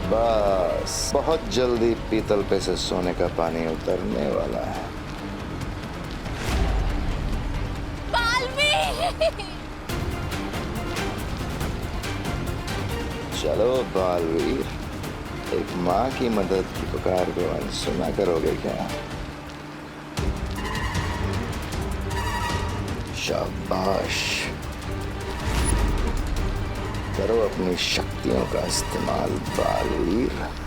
बस बहुत जल्दी पीतल पे से सोने का पानी उतरने वाला है। चलो बालवीर, एक माँ की मदद की पुकार को अनसुना करोगे क्या? शाबाश, करो अपनी शक्तियों का इस्तेमाल बालवीर।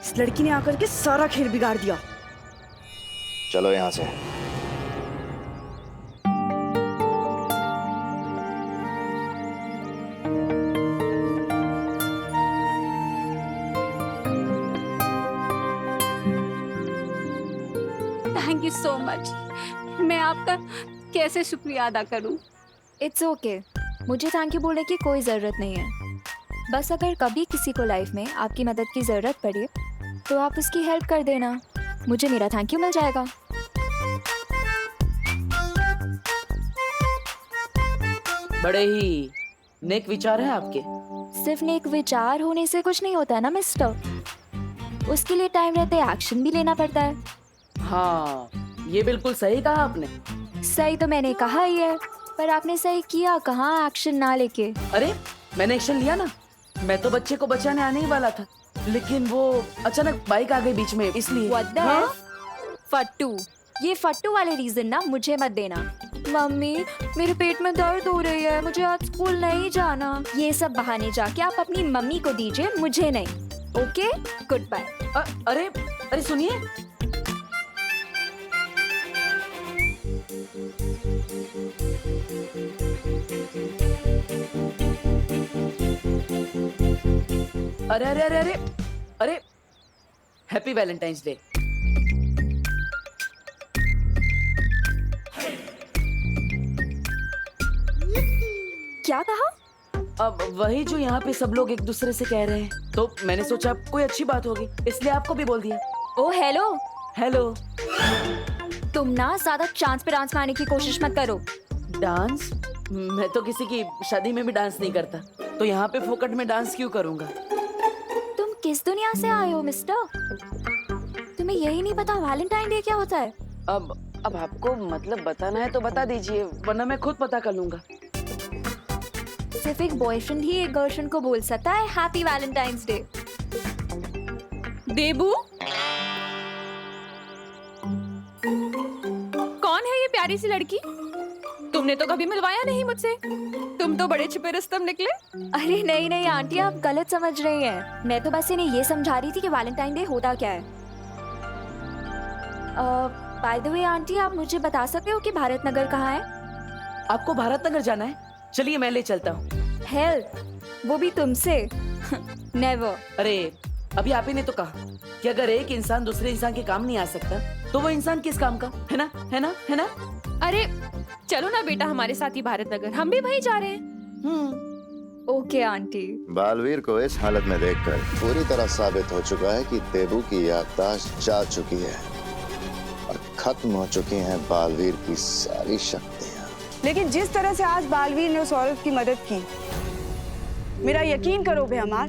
इस लड़की ने आकर के सारा खेल बिगाड़ दिया। चलो यहाँ से। Thank you so much. मैं आपका कैसे शुक्रिया अदा करूं? इट्स ओके, मुझे थैंक यू बोलने की कोई ज़रूरत नहीं है। बस अगर कभी किसी को लाइफ में आपकी मदद की ज़रूरत पड़े तो आप उसकी हेल्प कर देना, मुझे मेरा थैंक यू मिल जाएगा। बड़े ही नेक विचार है आपके। सिर्फ नेक विचार होने से कुछ नहीं होता है ना मिस्टर, उसके लिए टाइम रहते एक्शन भी लेना पड़ता है। हाँ, ये बिल्कुल सही कहा आपने। सही तो मैंने कहा ही है, पर आपने सही किया कहाँ एक्शन ना लेके। अरे मैंने एक्शन लिया ना, मैं तो बच्चे को बचाने आने ही वाला था, लेकिन वो अचानक बाइक आ गई बीच में, इसलिए। What the hell? फट्टू, ये फट्टू वाले रीजन ना मुझे मत देना। मम्मी मेरे पेट में दर्द हो रही है, मुझे आज स्कूल नहीं जाना, ये सब बहाने जाके आप अपनी मम्मी को दीजिए, मुझे नहीं। Okay, good bye. अरे अरे सुनिए, अरे अरे अरे अरे अरे हैप्पी वैलेंटाइंस डे। क्या कहा? अब वही जो यहाँ पे सब लोग एक दूसरे से कह रहे हैं, तो मैंने सोचा कोई अच्छी बात होगी, इसलिए आपको भी बोल दिया। ओ हेलो हेलो। तुम ना ज्यादा चांस पे डांस मारने की कोशिश मत करो। डांस? मैं तो किसी की शादी में भी डांस नहीं करता, तो यहाँ पे फोकट में डांस क्यों करूँगा? तुम किस दुनिया से आए हो मिस्टर? तुम्हें यही नहीं पता वैलेंटाइन डे क्या होता है? अब आपको मतलब बताना है तो बता दीजिए, वरना मैं खुद पता कर लूंगा। सिर्फ एक बॉयफ्रेंड ही एक गर्लफ्रेंड को बोल सकता है हैप्पी वैलेंटाइंस डे। देबू, कौन है ये प्यारी सी लड़की? तुमने तो कभी मिलवाया नहीं मुझसे, तुम तो बड़े छिपे रुस्तम निकले। अरे नहीं नहीं आंटी, आप गलत समझ रही हैं। मैं तो बस इन्हें ये समझा रही थी कि वैलेंटाइन डे होता क्या है। बाय द वे आंटी, आप मुझे बता सकते हो कि भारत नगर कहाँ है? आपको भारत नगर जाना है? चलिए मैं ले चलता हूँ। हेल्प, वो भी तुमसे? नेवर। अरे अभी आप ही ने तो कहा कि अगर एक इंसान दूसरे इंसान के काम नहीं आ सकता तो वो इंसान किस काम का, है ना, है ना, है ना? अरे चलो ना बेटा हमारे साथ ही भारत नगर, हम भी वहीं जा रहे हैं। Okay aunty. बालवीर को इस हालत में देखकर पूरी तरह साबित हो चुका है कि देबू की याददाश्त जा चुकी है और खत्म हो चुकी हैं बालवीर की सारी शक्तियाँ। लेकिन जिस तरह से आज बालवीर ने उस औरत की मदद की, मेरा यकीन करो बेहमार,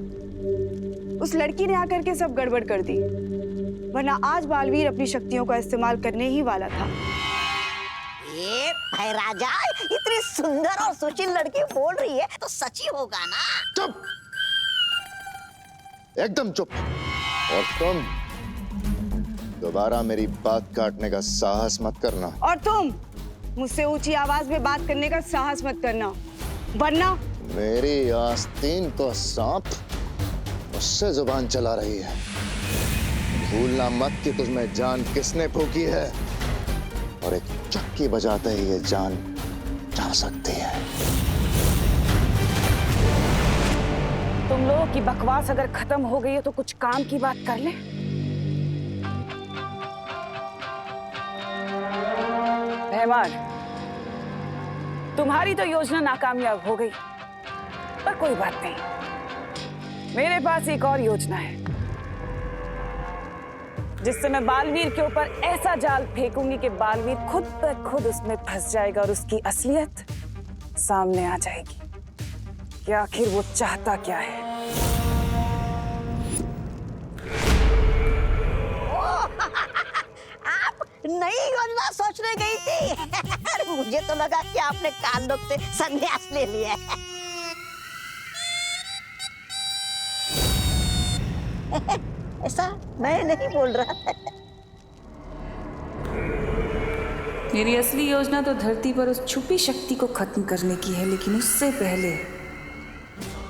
उस लड़की ने आकर के सब गड़बड़ कर दी, वरना आज बालवीर अपनी शक्तियों का इस्तेमाल करने ही वाला था। ये भाई राजा, इतनी सुंदर और सुशील लड़की बोल रही है तो सच ही होगा ना? चुप, एकदम चुप। और तुम दोबारा मेरी बात काटने का साहस मत करना। और तुम मुझसे ऊंची आवाज में बात करने का साहस मत करना, वरना मेरी आस्तीन को सांप मुझसे जुबान चला रही है। भूलना मत कि तुझमें जान किसने फूकी है, और एक चक्की बजाते ही ये जान जा सकती है। तुम लोगों की बकवास अगर खत्म हो गई है तो कुछ काम की बात कर ले। रहमान, तुम्हारी तो योजना नाकामयाब हो गई, पर कोई बात नहीं, मेरे पास एक और योजना है जिससे मैं बालवीर के ऊपर ऐसा जाल फेंकूंगी कि बालवीर खुद ब खुद उसमें फंस जाएगा और उसकी असलियत सामने आ जाएगी कि आखिर वो चाहता क्या है। आप नई योजना सोचने गई थी। मुझे तो लगा कि आपने कांडों से संन्यास ले लिया है। ऐसा मैं नहीं बोल रहा। मेरी असली योजना तो धरती पर उस छुपी शक्ति को खत्म करने की है, लेकिन उससे पहले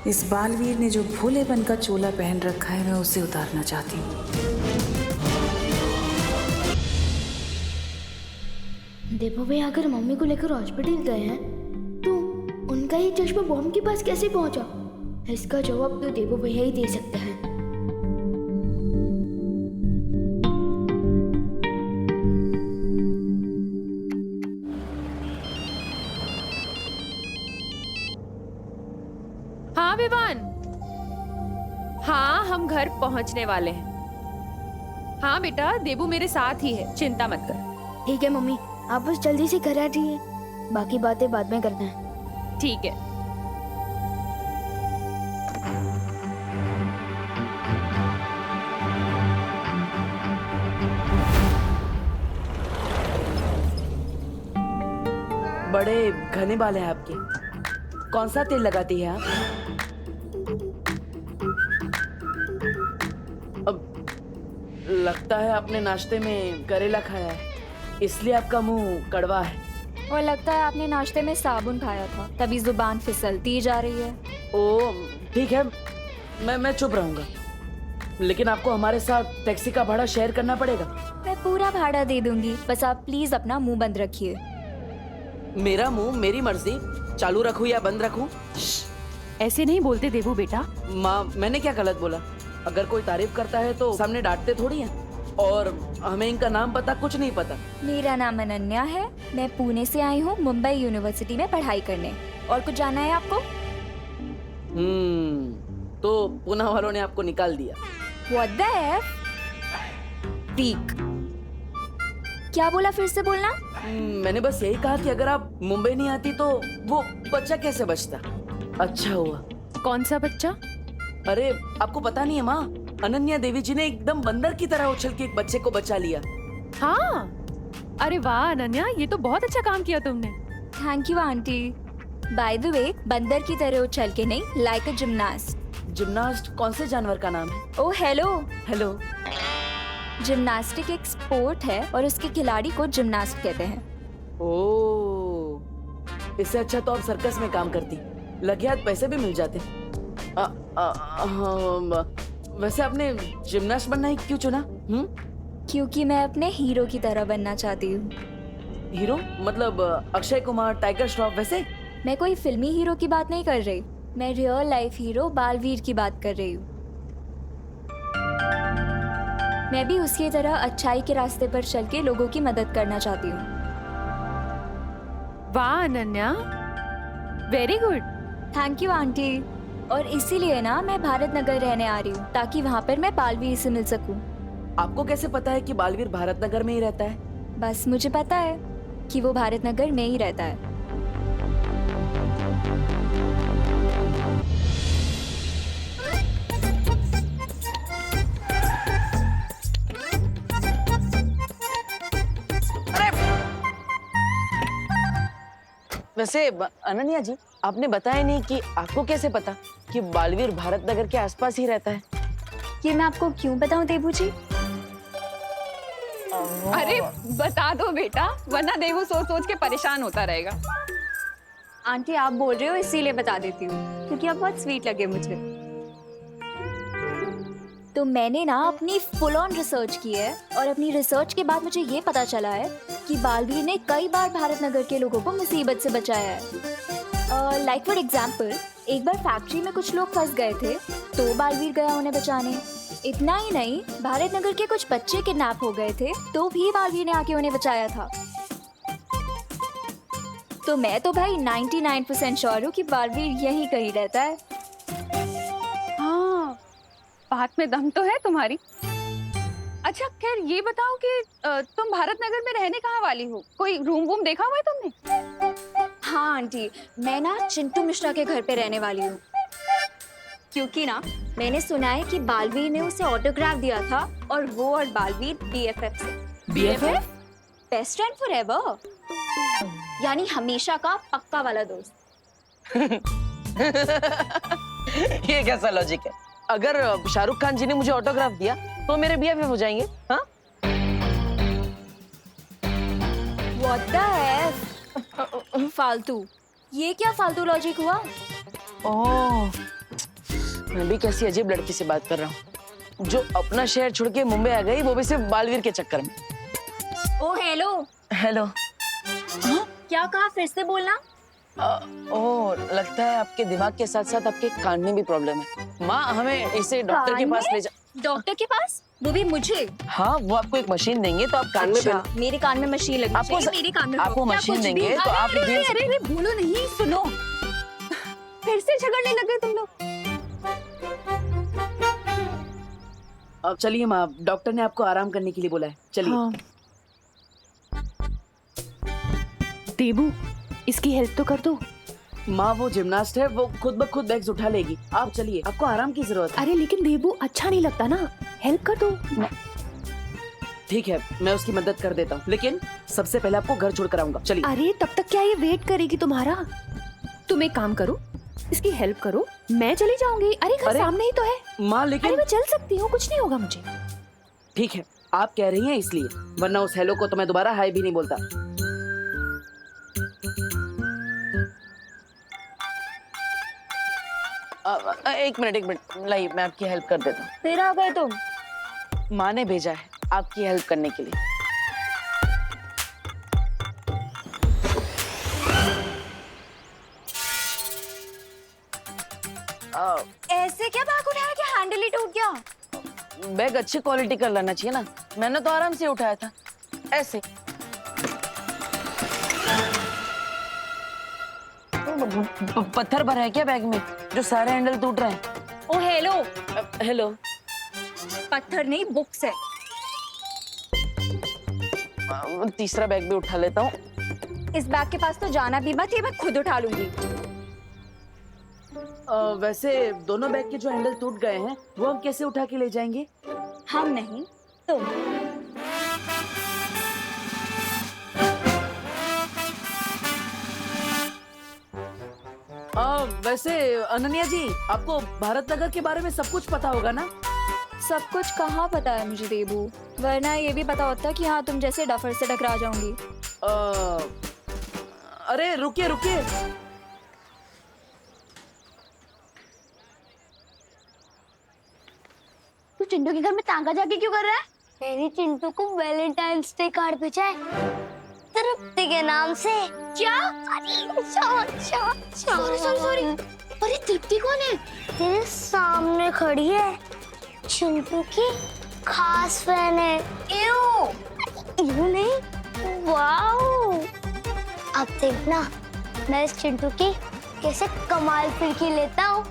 इस बालवीर ने जो भोलेपन का चोला पहन रखा है, मैं उसे उतारना चाहती हूँ। देवो भैया अगर मम्मी को लेकर हॉस्पिटल गए हैं तो उनका ये चश्मा बॉम्ब के पास कैसे पहुंचा? इसका जवाब तो देवो भैया ही दे सकते हैं। हाँ विवान, हाँ हम घर पहुंचने वाले हैं। हाँ बेटा, देबू मेरे साथ ही है, चिंता मत कर। ठीक है मम्मी, आप बस जल्दी से घर आ जाइए, बाकी बातें बाद में करना है। ठीक है। बड़े घने बाल हैं आपके। कौन सा तेल लगाती है आप? अब लगता है आपने नाश्ते में करेला खाया है, इसलिए आपका मुंह कड़वा है। और लगता है आपने नाश्ते में साबुन खाया था, तभी जुबान फिसलती जा रही है। ओ ठीक है, मैं चुप रहूंगा, लेकिन आपको हमारे साथ टैक्सी का भाड़ा शेयर करना पड़ेगा। मैं पूरा भाड़ा दे दूंगी, बस आप प्लीज अपना मुंह बंद रखिए। मेरा मुंह मेरी मर्जी, चालू रखूं या बंद रखूं? ऐसे नहीं बोलते देबू बेटा। माँ, मैंने क्या गलत बोला? अगर कोई तारीफ करता है तो सामने डांटते थोड़ी हैं। और हमें इनका नाम पता कुछ नहीं पता। मेरा नाम अनन्या है, मैं पुणे से आई हूँ मुंबई यूनिवर्सिटी में पढ़ाई करने। और कुछ जानना है आपको? तो पुणे वालों ने आपको निकाल दिया। What the F? Weak. क्या बोला, फिर से बोलना। मैंने बस यही कहा कि अगर आप मुंबई नहीं आती तो वो बच्चा कैसे बचता। अच्छा हुआ। कौन सा बच्चा? अरे आपको पता नहीं है माँ, अनन्या देवी जी ने एकदम बंदर की तरह उछल के एक बच्चे को बचा लिया। हाँ, अरे वाह अनन्या, ये तो बहुत अच्छा काम किया तुमने। Thank you aunty. By the way, बंदर की तरह उछल के नहीं, लाइक अ जिम्नास्ट। जिम्नास्ट कौन से जानवर का नाम है? Oh hello. हेलो। जिम्नास्टिक एक स्पोर्ट है और उसके खिलाड़ी को जिम्नास्ट कहते हैं। ओह, इससे अच्छा तो आप सर्कस में काम करती, लगे हाथ पैसे भी मिल जाते। वैसे आपने जिम्नास्ट बनना ही क्यों चुना? क्योंकि मैं अपने हीरो की तरह बनना चाहती हूँ। हीरो मतलब अक्षय कुमार, टाइगर श्रॉफ वैसे? मैं कोई फिल्मी हीरो की बात नहीं कर रही, मैं रियल लाइफ हीरो बालवीर की बात कर रही हूँ। मैं भी उसकी तरह अच्छाई के रास्ते पर चल के लोगों की मदद करना चाहती हूँ। वाह Ananya, very good. Thank you aunty. और इसीलिए ना मैं भारत नगर रहने आ रही हूँ, ताकि वहाँ पर मैं बालवीर से मिल सकूँ। आपको कैसे पता है कि बालवीर भारत नगर में ही रहता है? बस मुझे पता है कि वो भारत नगर में ही रहता है। वैसे अनन्या जी, आपने बताया नहीं कि आपको कैसे पता कि बालवीर भारत नगर के आसपास ही रहता है? ये मैं आपको क्यों बताऊं देबू जी? अरे बता दो बेटा, वरना देवू सोच सोच के परेशान होता रहेगा। आंटी आप बोल रहे हो इसीलिए बता देती हूँ, क्योंकि आप बहुत स्वीट लगे मुझे। तो मैंने ना अपनी फुल ऑन रिसर्च की है और अपनी रिसर्च के बाद मुझे ये पता चला है कि बालवीर ने कई बार भारत नगर के लोगों को मुसीबत से बचाया है। लाइक फॉर एग्जाम्पल, एक बार फैक्ट्री में कुछ लोग फंस गए थे तो बालवीर गया उन्हें बचाने। इतना ही नहीं, भारत नगर के कुछ बच्चे किडनैप हो गए थे तो भी बालवीर ने आके उन्हें बचाया था। तो मैं तो भाई 99% श्योर हूँ कि बालवीर यहीं कहीं रहता है। हाँ, बात में दम तो है तुम्हारी। अच्छा खैर ये बताओ कि तुम भारत नगर में रहने कहाँ वाली हो? कोई रूम वूम देखा हुआ है तुमने? हाँ आंटी, मैं ना चिंटू मिश्रा के घर पे रहने वाली हूँ, क्योंकि ना मैंने सुना है कि बालवीर ने उसे ऑटोग्राफ दिया था और वो और बालवीर BFF से। BFF? बेस्ट फ्रेंड फॉरएवर, यानी हमेशा का पक्का वाला दोस्त। ये कैसा लॉजिक है? अगर शाहरुख खान जी ने मुझे ऑटोग्राफ दिया तो मेरे BFF हो जाएंगे। हाँ? What the F? फालतू, ये क्या फालतू लॉजिक हुआ? ओह, मैं भी कैसी अजीब लड़की से बात कर रहा हूँ जो अपना शहर छोड़ के मुंबई आ गई, वो भी सिर्फ बालवीर के चक्कर में। ओ हेलो। हेलो। क्या कहा, फिर से बोलना। ओह, लगता है आपके दिमाग के साथ साथ आपके कान में भी प्रॉब्लम है। माँ, हमें इसे डॉक्टर के पास ले जा। डॉक्टर के पास? वो भी मुझे? हाँ, वो आपको एक मशीन देंगे तो आप कान अच्छा, में मेरे कान में मशीन लगनी आपको चाहिए, मेरे कान में आपको क्या मशीन कुछ देंगे भी? तो आप अरे बोलो नहीं, सुनो। फिर से झगड़ने लगे तुम लोग। अब चलिए माँ, डॉक्टर ने आपको आराम करने के लिए बोला है, चलिए। हाँ। देबू, इसकी हेल्प तो कर दो। माँ वो जिम्नास्ट है, वो खुद ब खुद बैग्स उठा लेगी। आप चलिए, आपको आराम की जरूरत है। अरे लेकिन देबू अच्छा नहीं लगता ना, हेल्प कर दो। ठीक है, मैं उसकी मदद कर देता हूँ, लेकिन सबसे पहले आपको घर छोड़ कर आऊंगा। चलिए। अरे तब तक क्या ये वेट करेगी तुम्हारा? तुम एक काम करो, इसकी हेल्प करो, मैं चली जाऊंगी। अरे घर सामने ही तो है। माँ अरे लेकिन मैं चल सकती हूँ, कुछ नहीं होगा मुझे। ठीक है, आप कह रही हैं इसलिए, वरना उस हेलो को तो मैं दोबारा हाय भी नहीं बोलता। एक मिनट, लाइए मैं आपकी हेल्प कर देता हूँ। फिर आ गए तुम? माँ ने भेजा है आपकी हेल्प करने के लिए। ऐसे क्या बैग उठाया कि हैंडल ही टूट गया? बैग अच्छी क्वालिटी का लाना चाहिए ना, मैंने तो आराम से उठाया था, ऐसे। पत्थर भरा है क्या बैग में जो सारे हैंडल टूट रहे हैं? ओ हेलो। हेलो। पत्थर नहीं, बुक्स है। तीसरा बैग भी उठा लेता हूँ। इस बैग के पास तो जाना भी मत, ये मैं खुद उठा लूंगी। वैसे दोनों बैग के जो हैंडल टूट गए हैं वो हम कैसे उठा के ले जाएंगे? हम नहीं, तुम। वैसे अनन्या जी, आपको भारत नगर के बारे में सब कुछ पता होगा ना? सब कुछ कहाँ पता है मुझे देबू, वरना ये भी पता होता कि हाँ तुम जैसे डफर से टकरा जाऊंगी। अरे रुकिए रुकिए, तू चिंटू के घर में तांगा जाके क्यों कर रहा है? मैंने चिंटू को वैलेंटाइंस डे कार्ड भेजा है तृप्ति के नाम से। क्या? सॉरी। अरे तृप्ति कौन है? तेरे सामने खड़ी है, चिंटू की खास फैन है। यू नहीं, वाओ। अब देखना मैं इस चिंटू की कैसे कमाल फिरकी लेता हूँ।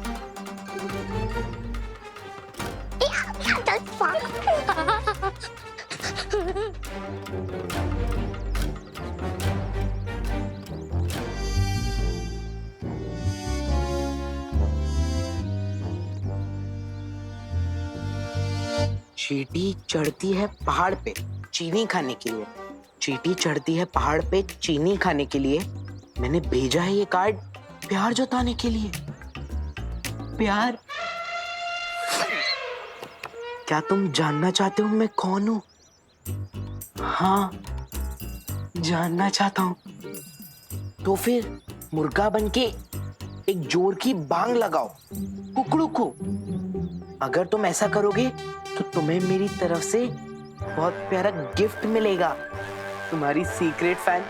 चींटी चढ़ती है पहाड़ पे चीनी खाने के लिए। चींटी चढ़ती है पहाड़ पे चीनी खाने के लिए। मैंने भेजा है ये कार्ड प्यार जताने के लिए। प्यार। क्या तुम जानना चाहते हो मैं कौन हूं? हाँ, जानना चाहता हूं। तो फिर मुर्गा बनके एक जोर की बांग लगाओ कुकड़ू को। अगर तुम ऐसा करोगे तो तुम्हें मेरी तरफ से बहुत प्यारा गिफ्ट मिलेगा। तुम्हारी सीक्रेट फैन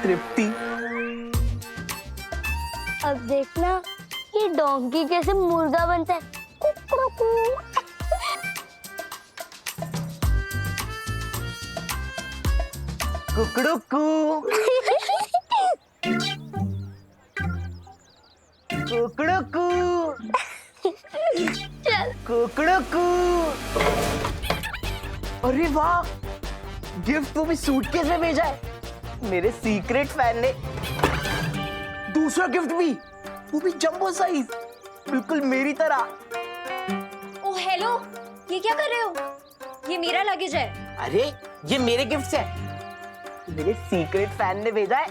तृप्ति। अब देखना ये डोंकी कैसे मुर्गा बनता है। कुकड़ुकू। कुकड़ुकू कुकड़ुकू कुकड़ुकू। अरे वाह, गिफ्ट वो भी सूटकेस में भेजा है। मेरे सीक्रेट फैन ने दूसरा गिफ्ट भी, वो भी जंबो साइज, बिल्कुल मेरी तरह। ओ हेलो, ये क्या कर रहे हो? ये मेरा लगेज है। अरे ये मेरे गिफ्ट्स है, मेरे सीक्रेट फैन ने भेजा है।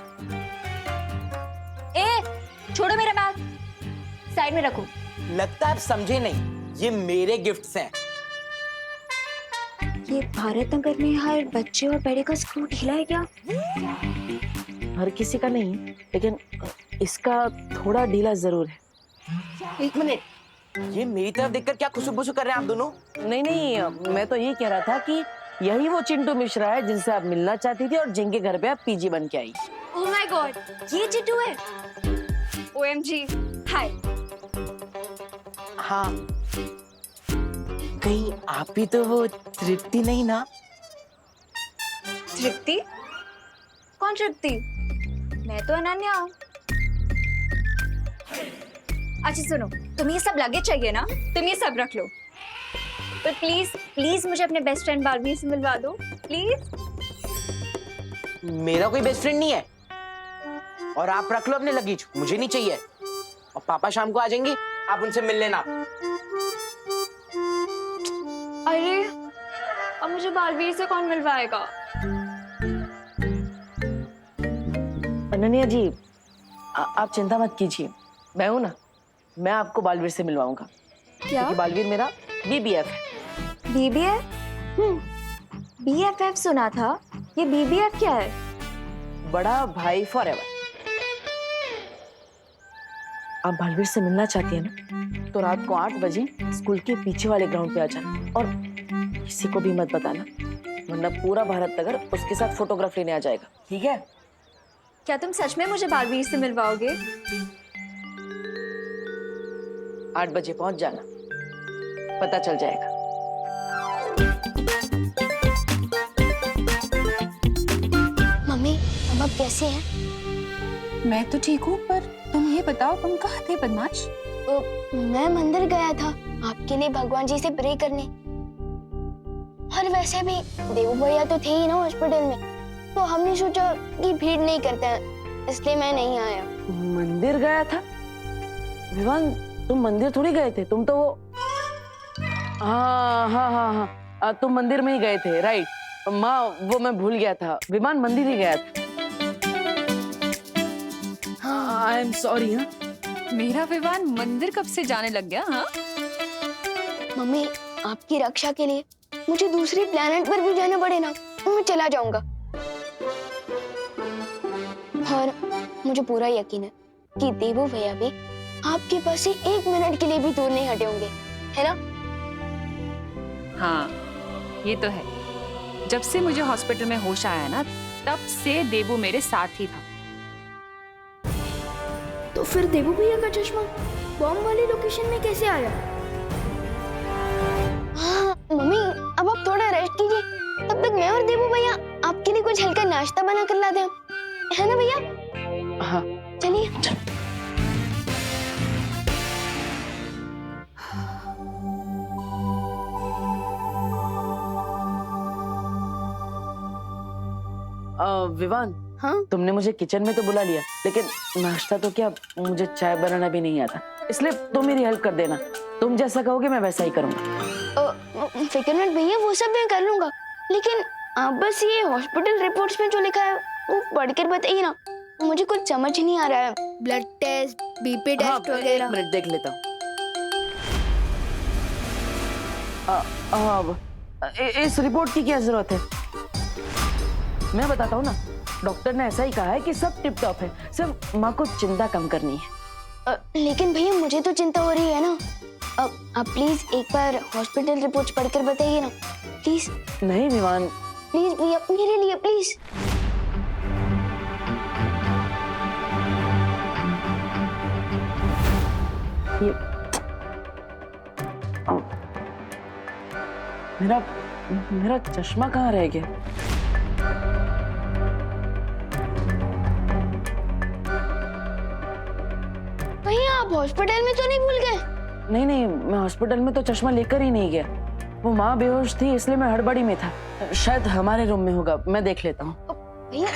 ए, छोड़ो मेरा बैग, साइड में रखो। लगता है आप समझे नहीं, ये मेरे गिफ्ट्स हैं। ये भारत नगर में हर बच्चे और बड़े का स्क्रू ढीला है क्या? हर किसी का नहीं, लेकिन इसका थोड़ा ढीला जरूर है। एक मिनट, ये मेरी तरफ देखकर क्या खुशबू कर रहे हैं आप दोनों? नहीं, मैं तो ये कह रहा था कि यही वो चिंटू मिश्रा है जिनसे आप मिलना चाहती थी और जिनके घर पे आप पीजी बन के आई। ओह माय गॉड, ये चिंटू है। OMG, हाय। हाँ, कहीं आप ही तो वो तृप्ति नहीं ना? तृप्ति? कौन तृप्ति? मैं तो अनन्या हूँ। अच्छा सुनो, तुम्हें ये सब लगेज चाहिए ना? तुम ये सब रख लो, पर प्लीज प्लीज मुझे अपने बेस्ट फ्रेंड बालवीर से मिलवा दो, प्लीज। मेरा कोई बेस्ट फ्रेंड नहीं है, और आप रख लो अपने लगेज, मुझे नहीं चाहिए। और पापा शाम को आ जाएंगे, आप उनसे मिल लेना। अरे अब मुझे बालवीर से कौन मिलवाएगा? अनन्या जी, आप चिंता मत कीजिए, मैं हूं ना, मैं आपको बालवीर से मिलवाऊंगा। क्या? क्योंकि बालवीर मेरा BBF है। BBF? BFF सुना था, ये BBF क्या है? बड़ा भाई फॉरएवर। आप बालवीर से मिलना चाहती है ना, तो रात को 8 बजे स्कूल के पीछे वाले ग्राउंड पे आ जाना, और किसी को भी मत बताना, वरना पूरा भारत नगर उसके साथ फोटोग्राफ लेने आ जाएगा, ठीक है? क्या तुम सच में मुझे बालवीर से मिलवाओगे? 8 बजे पहुंच जाना, पता चल जाएगा। मम्मी, अब आप कैसे हैं? मैं तो ठीक हूँ, पर तुम ये बताओ तुम कहाँ थे बदमाश? मैं मंदिर गया था आपके लिए भगवान जी से प्रे करने, और वैसे भी देवू भैया तो थे ही ना हॉस्पिटल में, तो हमने सोचा कि भीड़ नहीं करते हैं, इसलिए मैं नहीं आया। मंदिर गया था? विवान, तुम मंदिर थोड़ी गए थे, तुम तो वो हाँ, तुम मंदिर में ही गए थे, राइट। माँ, वो मैं भूल गया था, विमान मंदिर ही गया था। I am sorry. हाँ, मेरा विमान मंदिर कब से जाने लग गया? हाँ, मम्मी, आपकी रक्षा के लिए मुझे दूसरी प्लेनेट पर भी जाना पड़े ना, तो मैं चला जाऊंगा। और मुझे पूरा यकीन है कि देवू भैया भी आपके पास से 1 मिनट के लिए भी दूर नहीं हटे होंगे, है ना? हाँ, ये तो है। जब से मुझे हॉस्पिटल में होश आया ना, तब से देवू मेरे साथ ही था। तो फिर देवू भैया का चश्मा बॉम्ब वाली लोकेशन में कैसे आया? हाँ, मम्मी, अब आप थोड़ा रेस्ट कीजिए, तब तक मैं और देवू भैया आपके लिए कुछ हल्का नाश्ता बना कर लाते हैं, है ना भैया? हाँ, चलिए। विवान, हाँ? तुमने मुझे किचन में तो बुला लिया, लेकिन नाश्ता तो क्या, मुझे चाय बनाना भी नहीं आता, इसलिए तुम मेरी हेल्प कर देना। तुम जैसा कहोगे मैं वैसा ही करूंगा। फिक्र मत भैया, वो सब मैं कर लूंगा, लेकिन आप बस ये हॉस्पिटल रिपोर्ट्स में जो लिखा है वो पढ़कर बताइए ना, मुझे कुछ समझ नहीं आ रहा है। ब्लड टेस्ट, बीपी टेस्ट वगैरह। 1 मिनट देख लेता हूँ। इस रिपोर्ट की क्या जरूरत है? मैं बताता हूँ ना, डॉक्टर ने ऐसा ही कहा है कि सब टिप टॉप है, सिर्फ माँ को चिंता कम करनी है। लेकिन भैया मुझे तो चिंता हो रही है ना। आप प्लीज एक बार हॉस्पिटल रिपोर्ट्स पढ़कर बताइए ना, प्लीज। नहीं विवान, प्लीज भैया, मेरे लिए प्लीज। ये मेरा मेरा चश्मा कहाँ रह गया? भैया आप हॉस्पिटल में तो नहीं भूल गए? नहीं नहीं, मैं हॉस्पिटल में तो चश्मा लेकर ही नहीं गया। वो माँ बेहोश थी इसलिए मैं हड़बड़ी में था। शायद हमारे रूम में होगा, मैं देख लेता हूँ। भैया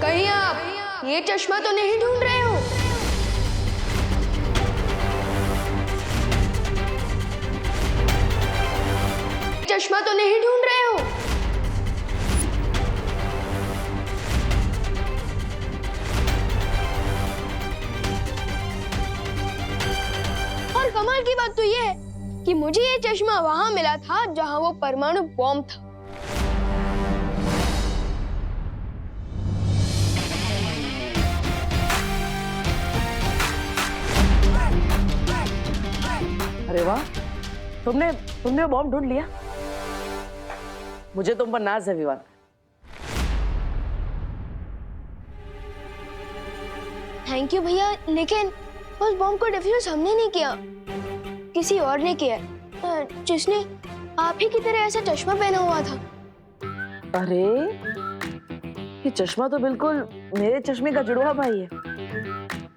कहीं आप ये चश्मा तो नहीं ढूंढ रहे हो? चश्मा तो नहीं ढूंढ रहे हो? और कमाल की बात तो ये है कि मुझे ये चश्मा वहां मिला था जहां वो परमाणु बॉम्ब था। अरे वाह, तुमने वो बॉम्ब ढूंढ लिया। मुझे तुम पर नाज है विवान। थैंक यू भैया, लेकिन उस बॉम्ब को डिफ्यूज हमने नहीं किया, किसी और ने किया, जिसने आप ही की तरह ऐसा चश्मा पहना हुआ था। अरे ये चश्मा तो बिल्कुल मेरे चश्मे का जुड़वा भाई है।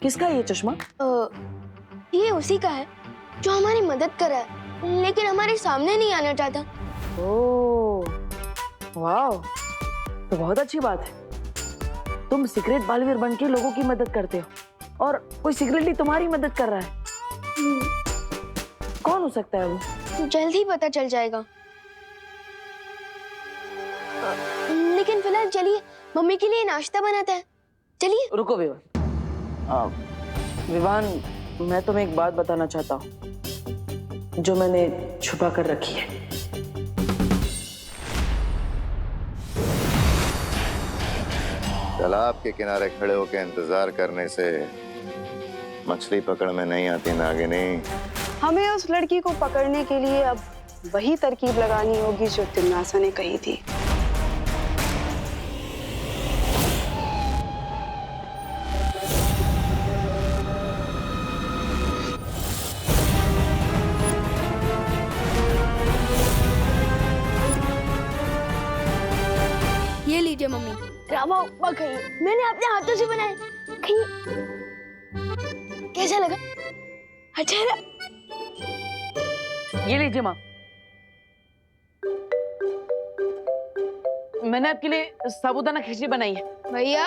किसका है ये चश्मा? ये उसी का है जो हमारी मदद कर रहा है, लेकिन हमारे सामने नहीं आना चाहता। ओह वाह, तो बहुत अच्छी बात है। तुम सीक्रेट बालवीर बन के लोगों की मदद करते हो और कोई सीक्रेटली तुम्हारी मदद कर रहा है। कौन हो सकता है वो? जल्द ही पता चल जाएगा। लेकिन फिलहाल चलिए मम्मी के लिए नाश्ता बनाते हैं। चलिए। रुको विवान। विवान, मैं तुम्हें एक बात बताना चाहता हूँ जो मैंने छुपा कर रखी है। तालाब के किनारे खड़े होकर इंतजार करने से मछली पकड़ में नहीं आती नागिनी। हमें उस लड़की को पकड़ने के लिए अब वही तरकीब लगानी होगी जो तिम्नासा ने कही थी। ये लीजिए मम्मी, रावा उपमा खाइए, मैंने अपने हाथों से बनाए। खाइए। कैसा लगा? अच्छा है? ये लीजिए माँ, मैंने आपके लिए साबूदाना खिचड़ी बनाई है। भैया।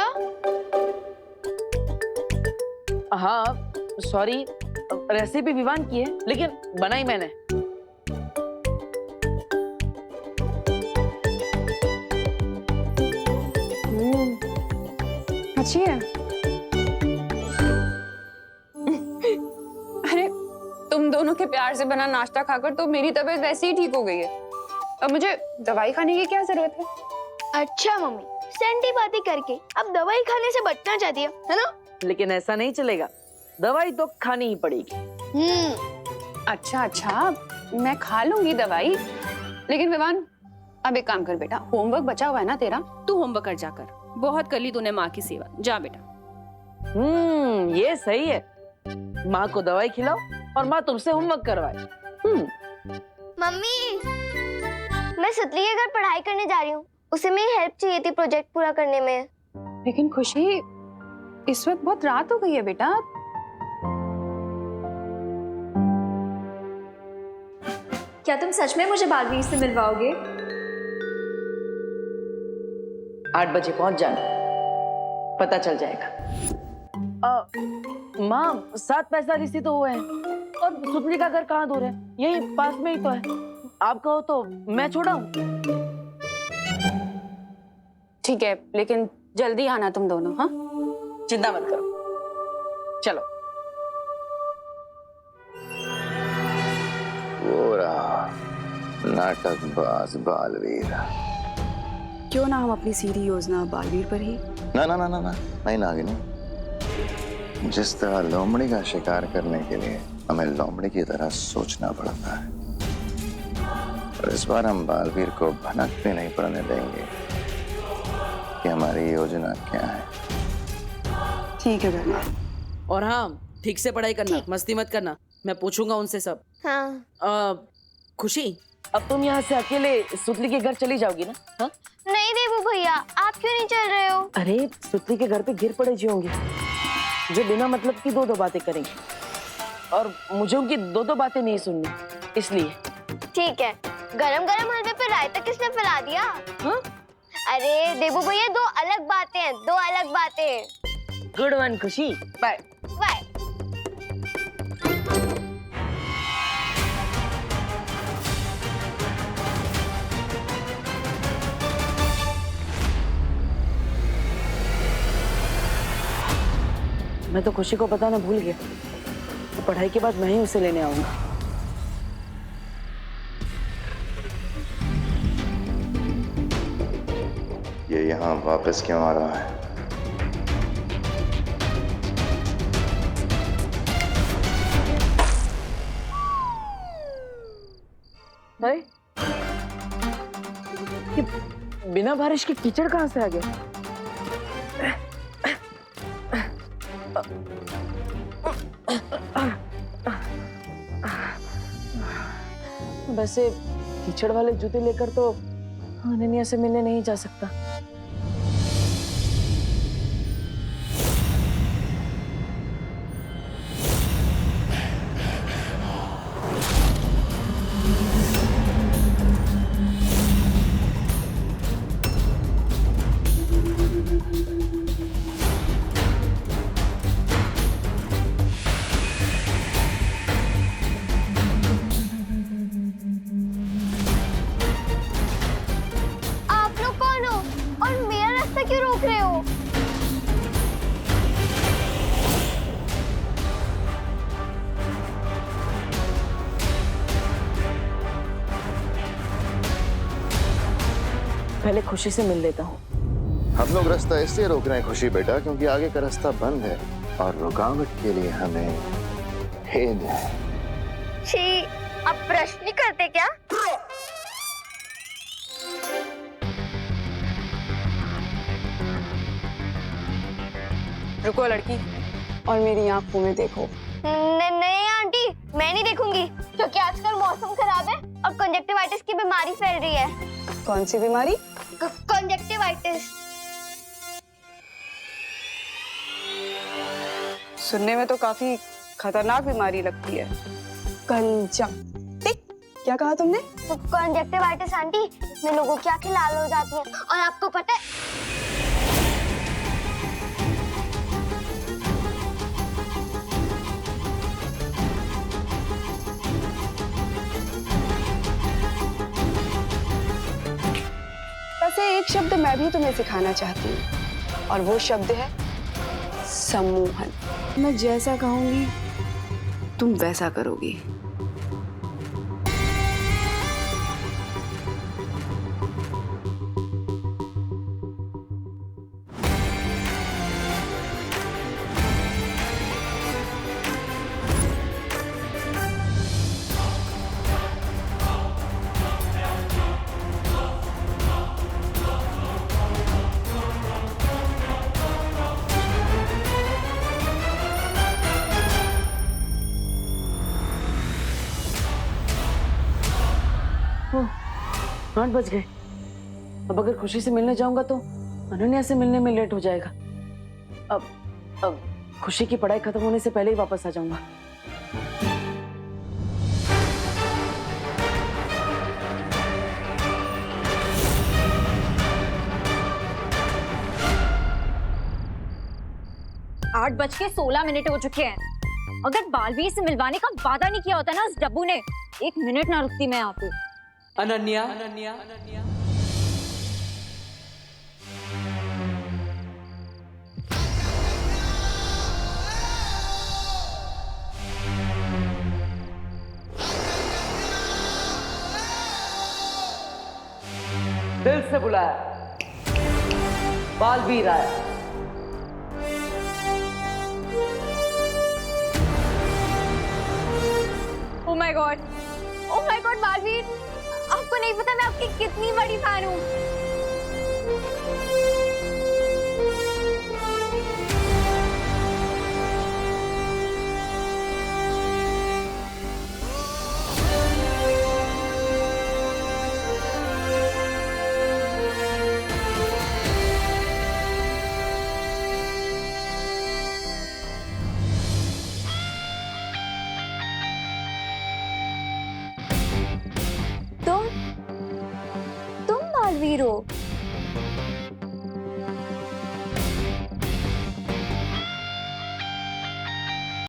हाँ सॉरी, रेसिपी विवान की है लेकिन बनाई मैंने। अच्छी है। अरे तुम दोनों के प्यार से बना नाश्ता खाकर तो मेरी तबीयत वैसे ही ठीक हो गई है। अब मुझे दवाई खाने की क्या जरूरत है? अच्छा मम्मी, सैंडी बातें करके अब दवाई खाने से बचना चाहती है ना? लेकिन ऐसा नहीं चलेगा, दवाई तो खानी ही पड़ेगी। अच्छा अच्छा, मैं खा लूंगी दवाई, लेकिन विवान अब एक काम कर बेटा, होमवर्क बचा हुआ है ना तेरा, तू होमवर्क कर जाकर। बहुत कर ली तूने माँ की सेवा, जा बेटा। ये सही है। माँ को दवाई खिलाओ और माँ तुमसे होमवर्क करवाए। मम्मी, मैं सुतली के घर पढ़ाई करने जा रही हूँ, उसे मेरी हेल्प चाहिए थी प्रोजेक्ट पूरा करने में। लेकिन खुशी, इस वक्त बहुत रात हो गई है बेटा। क्या तुम सच में मुझे बालवीर से मिलवाओगे? 8 बजे पहुंच जाना, पता चल जाएगा। माँ 7 पैसा रिसी तो हुए हैं और सुतली का घर कहाँ दूर है, यही पास में ही तो है। आप कहो तो मैं छोड़ाऊं? ठीक है, लेकिन जल्दी आना तुम दोनों। हाँ, चिंता मत करो, चलो। वो रहा नाटकबाज बालवीर। क्यों ना हम अपनी सीधी योजना बालवीर पर ही। ना ना ना ना ना, नहीं नागिनी। जिस तरह लोमड़ी का शिकार करने के लिए हमें लोमड़ी की तरह सोचना पड़ता है, और इस बार हम बालवीर को भनक भी नहीं पड़ने देंगे कि हमारी योजना क्या है। ठीक है बहना। और हाँ, ठीक से पढ़ाई करना, मस्ती मत करना, मैं पूछूंगा उनसे सब। हाँ। खुशी, अब तुम यहाँ से अकेले सुतली के घर चली जाओगी ना? हाँ? नहीं देवू भैया, आप क्यों नहीं चल रहे हो? अरे सुतली के घर पे गिर पड़े जी होंगे जो बिना मतलब की दो बातें करेंगे, और मुझे उनकी दो बातें नहीं सुननी, इसलिए। ठीक है, गरम गरम हलवे पे रायता किसने फैला दिया? हाँ? अरे देवू भैया, दो अलग बातें हैं, दो अलग बातें। गुड वन खुशी, बाय बाय। मैं तो खुशी को बताना भूल गया, तो पढ़ाई के बाद मैं ही उसे लेने आऊंगा। ये यहाँ वापस क्यों आ रहा है? भाई, ये बिना बारिश के कीचड़ कहाँ से आ गया? वैसे कीचड़ वाले जूते लेकर तो अनन्या से मिलने नहीं जा सकता। आप लोग कौन हो और मेरा रास्ता क्यों रोक रहे हो? पहले खुशी से मिल लेता हूँ। हम लोग रास्ता इसलिए रोक रहे हैं खुशी बेटा, क्योंकि आगे का रास्ता बंद है और रुकावट के लिए हमें भेद है। छी, अब प्रश्न नहीं करते क्या? रुको लड़की, और मेरी आंखों में देखो। नहीं आंटी, मैं नहीं देखूंगी, क्योंकि आजकल मौसम खराब है और कंजक्टिवाइटिस की बीमारी फैल रही है। कौन सी बीमारी? कंजक्टिवाइटिस। सुनने में तो काफी खतरनाक बीमारी लगती है। कंजक्टिव, क्या कहा तुमने? कंजक्टिवाइटिस आंटी, में लोगों की आंखें लाल हो जाती हैं, और आपको पता है वैसे एक शब्द मैं भी तुम्हें सिखाना चाहती हूँ, और वो शब्द है सम्मोहन। मैं जैसा कहूंगी तुम वैसा करोगी। ओह, 8 बज गए। अब अगर खुशी से मिलने जाऊंगा तो अनन्या से मिलने में लेट हो जाएगा। अब खुशी की पढ़ाई खत्म होने से पहले ही वापस आ जाऊंगा। 8:16 हो चुके हैं। अगर बालवीर से मिलवाने का वादा नहीं किया होता ना उस डब्बू ने, 1 मिनट ना रुकती मैं यहाँ पे। अनन्या, दिल से बुलाया, बालवीर आया। ओह माय गॉड, बालवीर, आपको नहीं पता मैं आपकी कितनी बड़ी फैन हूँ। तुम बालवीर हो?